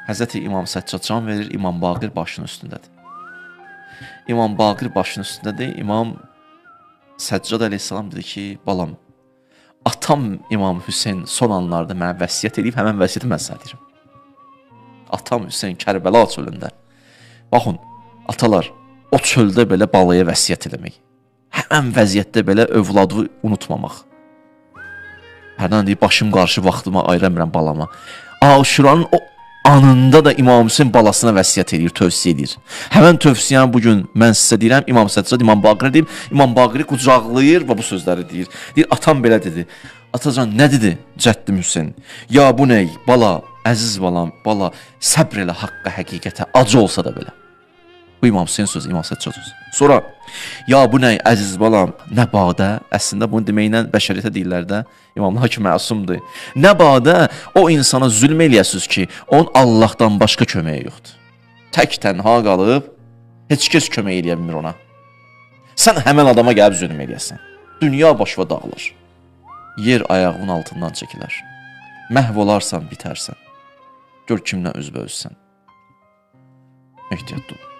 Həzrəti İmam Səccad can verir, İmam Baqir başının üstündədir. İmam Baqir başının üstündədir. İmam Səccad əleyhissalam dedi ki, balam, atam İmam Hüseyn son anlarda mənə vəsiyyət edib, həmən vəsiyyəti mən sənə deyirəm. Atam Hüseyn Kərbəla çölündə. Baxın, atalar, o çöldə belə balaya vəsiyyət eləmək. Həmən vəziyyətdə belə övladı unutmamaq. Hərdən deyir, başım qarşı vaxtıma ayıramıram balama. Aşuranın o anında da İmam Hüseyn balasına vəsiyyət edir, tövsiyə edir. Həmən tövsiyəni bugün mən sizə deyirəm, İmam Səccad, İmam Baqir deyib, İmam Baqiri qucaqlayır və bu sözləri deyir. Deyir, atam belə dedi. Atacan, nə dedi Cəddim Hüseyn? Ya bu ney, bala, əziz balam, bala, səbr elə haqqa, həqiqətə, acı olsa da belə. Bu İmam Hüseyn sözü, İmam Səccad sözü. Sonra, ya bu nə, əziz balam, nə badə, əslində bunu deməklə bəşəriyyətə deyirlər də, imamlar ki, məsumdur. Nə badə o insana zülm eləyəsiniz ki, onun Allahdan başqa köməyi yoxdur. Tək tənha qalıb, heç kəs kömək eləyə bilmir ona. Sən həmən adama gəlib zülm eləyəsən. Dünya başva dağılır. Yer ayağının altından çəkilər. Məhv olarsan, bitərsən. Gör kimlə üzbə üzsən. Ehtiyatlı ol.